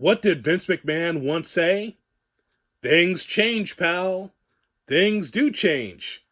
What did Vince McMahon once say? Things change, pal. Things do change.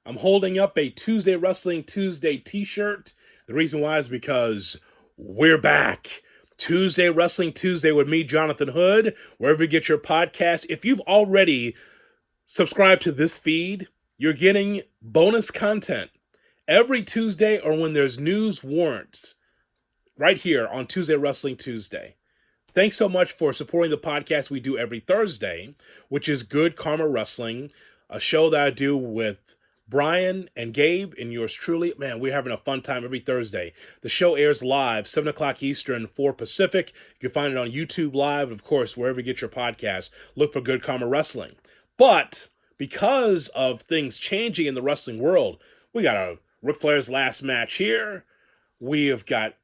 I'm holding up a Tuesday Wrestling Tuesday t-shirt. The reason why is because we're back. Tuesday Wrestling Tuesday with me, Jonathan Hood, wherever you get your podcast. If you've already subscribed to this feed, you're getting bonus content every Tuesday or when there's news warrants right here on Tuesday Wrestling Tuesday. Thanks so much for supporting the podcast we do every Thursday, which is Good Karma Wrestling, a show that I do with Brian and Gabe and yours truly. Man, we're having a fun time every Thursday. The show airs live, 7 o'clock Eastern, 4 Pacific. You can find it on YouTube Live, of course, wherever you get your podcast. Look for Good Karma Wrestling. But because of things changing in the wrestling world, we got a Ric Flair's last match here. We have got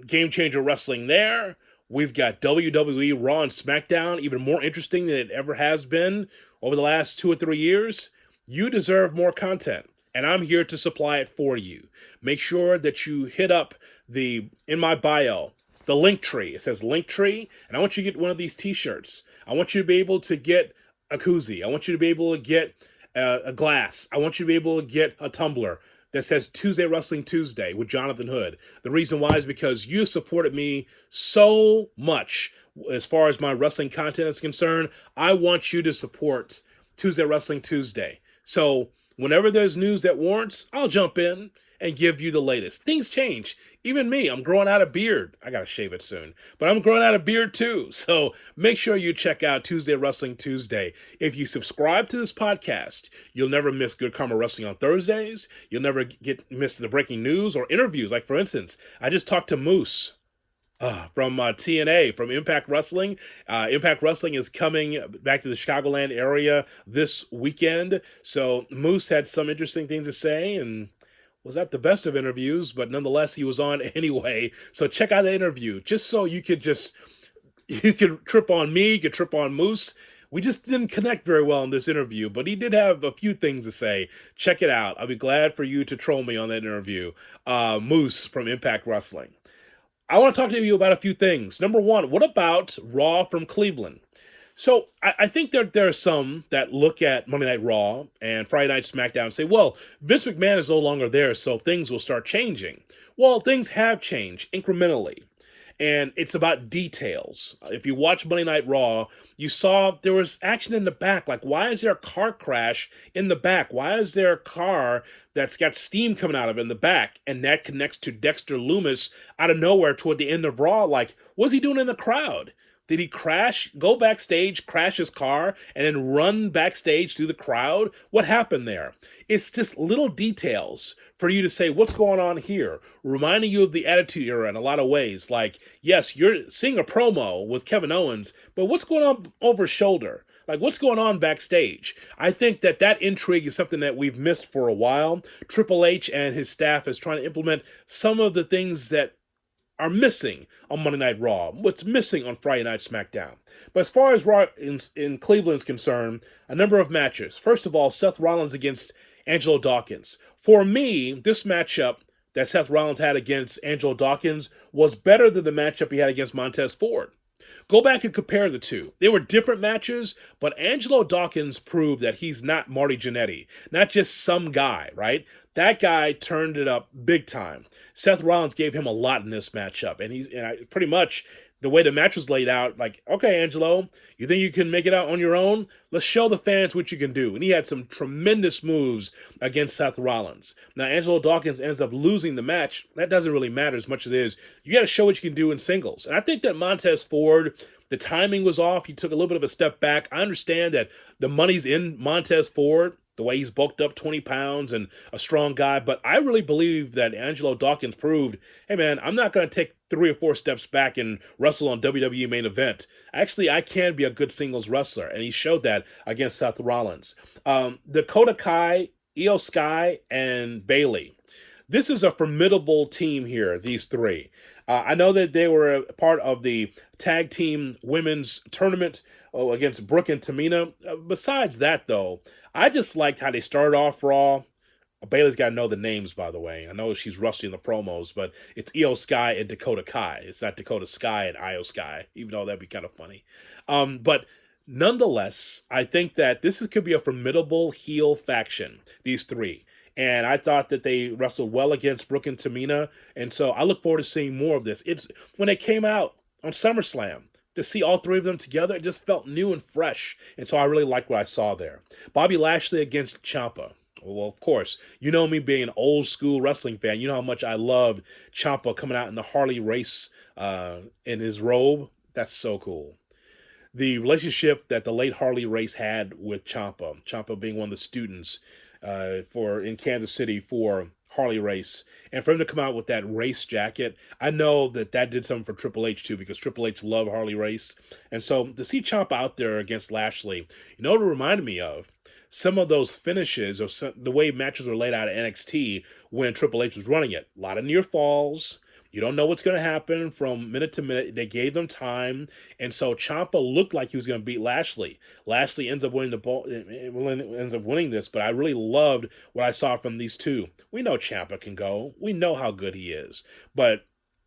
Game Changer Wrestling there. We've got WWE Raw and SmackDown, even more interesting than it ever has been over the last 2 or 3 years. You deserve more content, and I'm here to supply it for you. Make sure that you hit up in my bio, the link tree. It says link tree, and I want you to get one of these t-shirts. I want you to be able to get a koozie. I want you to be able to get a glass. I want you to be able to get a tumbler that says Tuesday Wrestling Tuesday with Jonathan Hood. The reason why is because you supported me so much as far as my wrestling content is concerned. I want you to support Tuesday Wrestling Tuesday. So whenever there's news that warrants, I'll jump in and give you the latest. Things change. Even me, I'm growing out a beard. I gotta shave it soon. But I'm growing out a beard too. So make sure you check out Tuesday Wrestling Tuesday. If you subscribe to this podcast, you'll never miss Good Karma Wrestling on Thursdays. You'll never miss the breaking news or interviews. Like, for instance, I just talked to Moose from TNA, from Impact Wrestling. Impact Wrestling is coming back to the Chicagoland area this weekend. So Moose had some interesting things to say, and was not the best of interviews, but nonetheless, he was on anyway. So check out the interview, just so you could trip on me, you could trip on Moose. We just didn't connect very well in this interview, but he did have a few things to say. Check it out. I'll be glad for you to troll me on that interview. Moose from Impact Wrestling. I want to talk to you about a few things. Number one, what about Raw from Cleveland? So I think there are some that look at Monday Night Raw and Friday Night SmackDown and say, well, Vince McMahon is no longer there, so things will start changing. Well, things have changed incrementally, and it's about details. If you watch Monday Night Raw, you saw there was action in the back. Like, why is there a car crash in the back? Why is there a car that's got steam coming out of it in the back? And that connects to Dexter Lumis out of nowhere toward the end of Raw. Like, what's he doing in the crowd? Did he go backstage, crash his car, and then run backstage through the crowd? What happened there? It's just little details for you to say, what's going on here? Reminding you of the Attitude Era in a lot of ways. Like, yes, you're seeing a promo with Kevin Owens, but what's going on over his shoulder? Like, what's going on backstage? I think that intrigue is something that we've missed for a while. Triple H and his staff is trying to implement some of the things that are missing on Monday Night Raw, what's missing on Friday Night SmackDown. But as far as Raw in Cleveland is concerned, a number of matches. First of all, Seth Rollins against Angelo Dawkins. For me, this matchup that Seth Rollins had against Angelo Dawkins was better than the matchup he had against Montez Ford. Go back and compare the two. They were different matches, but Angelo Dawkins proved that he's not Marty Jannetty, not just some guy, right? That guy turned it up big time. Seth Rollins gave him a lot in this matchup, and pretty much the way the match was laid out, like, okay, Angelo, you think you can make it out on your own? Let's show the fans what you can do. And he had some tremendous moves against Seth Rollins. Now, Angelo Dawkins ends up losing the match. That doesn't really matter as much as it is. You got to show what you can do in singles. And I think that Montez Ford, the timing was off. He took a little bit of a step back. I understand that the money's in Montez Ford, the way he's bulked up 20 pounds and a strong guy. But I really believe that Angelo Dawkins proved, hey, man, I'm not going to take 3 or 4 steps back and wrestle on WWE main event. Actually, I can be a good singles wrestler, and he showed that against Seth Rollins. Dakota Kai, Io Sky, and Bayley. This is a formidable team here, these three. I know that they were a part of the tag team women's tournament against Brooke and Tamina. Besides that, though, I just liked how they started off Raw. Bailey's got to know the names, by the way. I know she's rusty in the promos, but it's Io Sky and Dakota Kai. It's not Dakota Sky and Io Sky, even though that'd be kind of funny. But nonetheless, I think that could be a formidable heel faction, these three. And I thought that they wrestled well against Brooke and Tamina. And so I look forward to seeing more of this. It's when they came out on SummerSlam, to see all three of them together, it just felt new and fresh. And so I really liked what I saw there. Bobby Lashley against Ciampa. Well, of course, you know me being an old school wrestling fan. You know how much I loved Ciampa coming out in the Harley race in his robe. That's so cool. The relationship that the late Harley Race had with Ciampa being one of the students for in Kansas City for Harley Race, and for him to come out with that race jacket, I know that did something for Triple H too, because Triple H loved Harley Race, and so to see Ciampa out there against Lashley, you know what it reminded me of? Some of those finishes, or the way matches were laid out at NXT when Triple H was running it. A lot of near falls. You don't know what's going to happen from minute to minute. They gave them time, and so Ciampa looked like he was going to beat Lashley. Lashley ends up winning this, but I really loved what I saw from these two. We know Ciampa can go. We know how good he is, but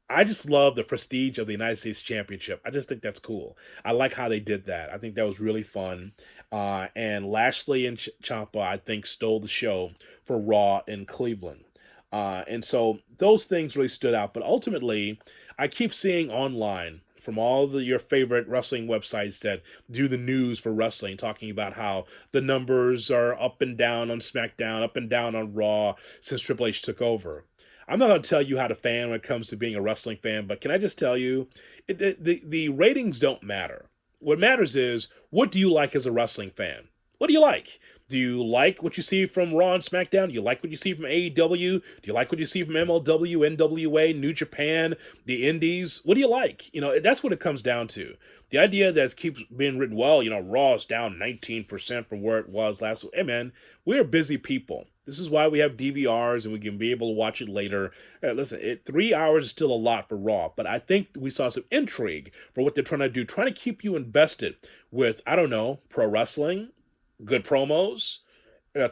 I just love the prestige of the United States Championship. I just think that's cool. I like how they did that. I think that was really fun. And Lashley and Ciampa, I think, stole the show for Raw in Cleveland. And so those things really stood out. But ultimately, I keep seeing online from all your favorite wrestling websites that do the news for wrestling, talking about how the numbers are up and down on SmackDown, up and down on Raw since Triple H took over. I'm not going to tell you how to fan when it comes to being a wrestling fan, but can I just tell you, the ratings don't matter. What matters is, what do you like as a wrestling fan? What do you like? Do you like what you see from Raw and SmackDown? Do you like what you see from AEW? Do you like what you see from MLW, NWA, New Japan, the Indies? What do you like? That's what it comes down to. The idea that keeps being written, well, Raw is down 19% from where it was last week. Hey, man, we're busy people. This is why we have DVRs and we can be able to watch it later. Listen, 3 hours is still a lot for Raw, but I think we saw some intrigue for what they're trying to do, trying to keep you invested with, I don't know, pro wrestling, good promos,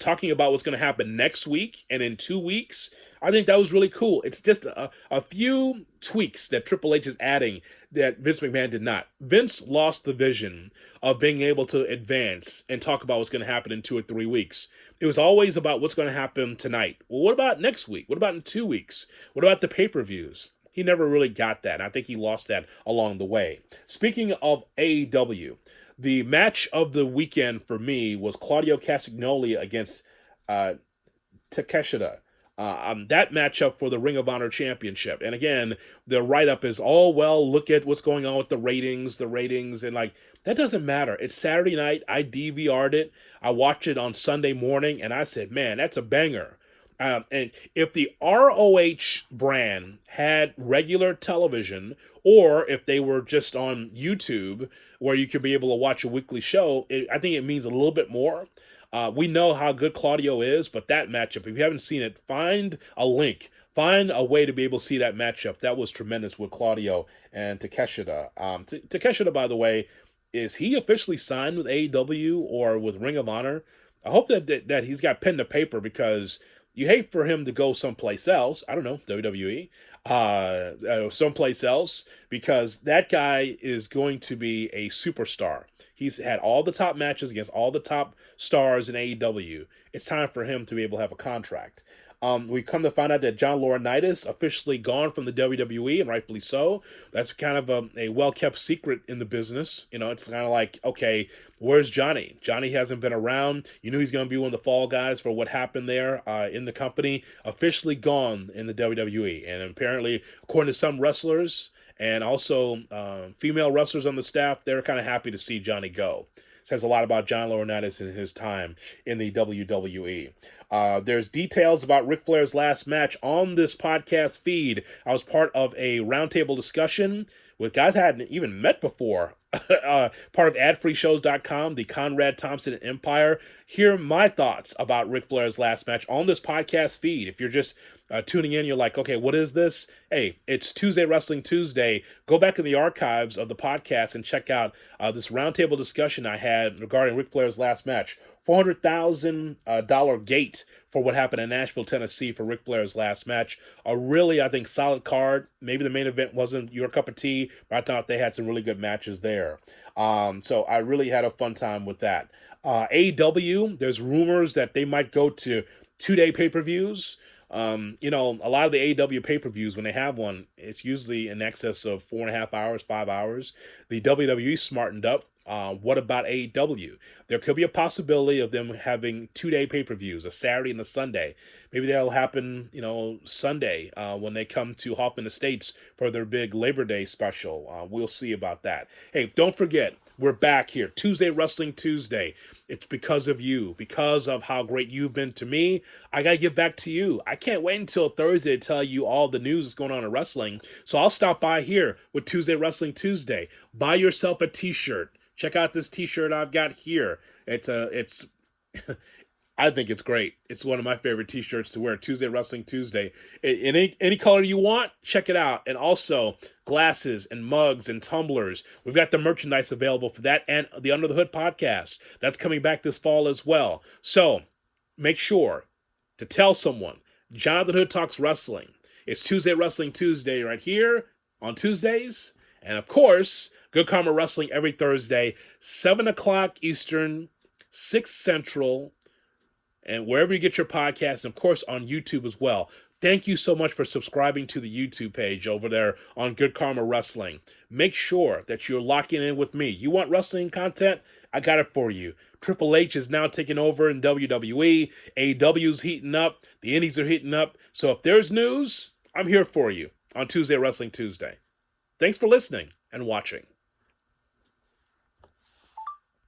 talking about what's going to happen next week and in 2 weeks. I think that was really cool. It's just a few tweaks that Triple H is adding that Vince McMahon did not. Vince lost the vision of being able to advance and talk about what's going to happen in 2 or 3 weeks. It was always about what's going to happen tonight. Well, what about next week? What about in 2 weeks? What about the pay-per-views? He never really got that, and I think he lost that along the way. Speaking of AEW, the match of the weekend for me was Claudio Castagnoli against Takeshita. That matchup for the Ring of Honor Championship. And again, the write-up is, look at what's going on with the ratings, and that doesn't matter. It's Saturday night. I DVR'd it. I watched it on Sunday morning, and I said, man, that's a banger. And if the ROH brand had regular television, or if they were just on YouTube where you could be able to watch a weekly show, I think it means a little bit more. We know how good Claudio is, but that matchup, if you haven't seen it, find a link. Find a way to be able to see that matchup. That was tremendous with Claudio and Takeshita. Takeshita, by the way, is he officially signed with AEW or with Ring of Honor? I hope that he's got pen to paper, because you hate for him to go someplace else. I don't know, WWE, someplace else, because that guy is going to be a superstar. He's had all the top matches against all the top stars in AEW. It's time for him to be able to have a contract. We come to find out that John Laurinaitis officially gone from the WWE, and rightfully so. That's kind of a well-kept secret in the business. It's kind of like, okay, where's Johnny? Johnny hasn't been around. You knew he's going to be one of the fall guys for what happened there in the company. Officially gone in the WWE. And apparently, according to some wrestlers and also female wrestlers on the staff, they're kind of happy to see Johnny go. Says a lot about John Laurinaitis and his time in the WWE. There's details about Ric Flair's last match on this podcast feed. I was part of a roundtable discussion with guys I hadn't even met before. Part of adfreeshows.com, the Conrad Thompson Empire. Hear my thoughts about Ric Flair's last match on this podcast feed. If you're just tuning in, you're like, okay, what is this? Hey, it's Tuesday Wrestling Tuesday. Go back in the archives of the podcast and check out this roundtable discussion I had regarding Ric Flair's last match. $400,000 gate for what happened in Nashville, Tennessee for Ric Flair's last match. A really, I think, solid card. Maybe the main event wasn't your cup of tea, but I thought they had some really good matches there. So I really had a fun time with that. AEW, there's rumors that they might go to 2-day pay-per-views. A lot of the AEW pay-per-views, when they have one, it's usually in excess of 4.5 hours, 5 hours. The WWE smartened up. What about AEW? There could be a possibility of them having 2-day pay-per-views, a Saturday and a Sunday. Maybe that'll happen, Sunday when they come to Hoffman Estates for their big Labor Day special. We'll see about that. Hey, don't forget, we're back here. Tuesday Wrestling Tuesday. It's because of you, because of how great you've been to me. I got to give back to you. I can't wait until Thursday to tell you all the news that's going on in wrestling. So I'll stop by here with Tuesday Wrestling Tuesday. Buy yourself a t-shirt. Check out this t-shirt I've got here. It's I think it's great. It's one of my favorite t-shirts to wear. Tuesday Wrestling Tuesday. In any color you want, check it out. And also glasses and mugs and tumblers. We've got the merchandise available for that and the Under the Hood podcast. That's coming back this fall as well. So make sure to tell someone. Jonathan Hood Talks Wrestling. It's Tuesday Wrestling Tuesday right here on Tuesdays. And of course, Good Karma Wrestling every Thursday, 7 o'clock Eastern, 6 Central, and wherever you get your podcast, and of course on YouTube as well. Thank you so much for subscribing to the YouTube page over there on Good Karma Wrestling. Make sure that you're locking in with me. You want wrestling content? I got it for you. Triple H is now taking over in WWE. AEW's heating up. The Indies are heating up. So if there's news, I'm here for you on Tuesday Wrestling Tuesday. Thanks for listening and watching.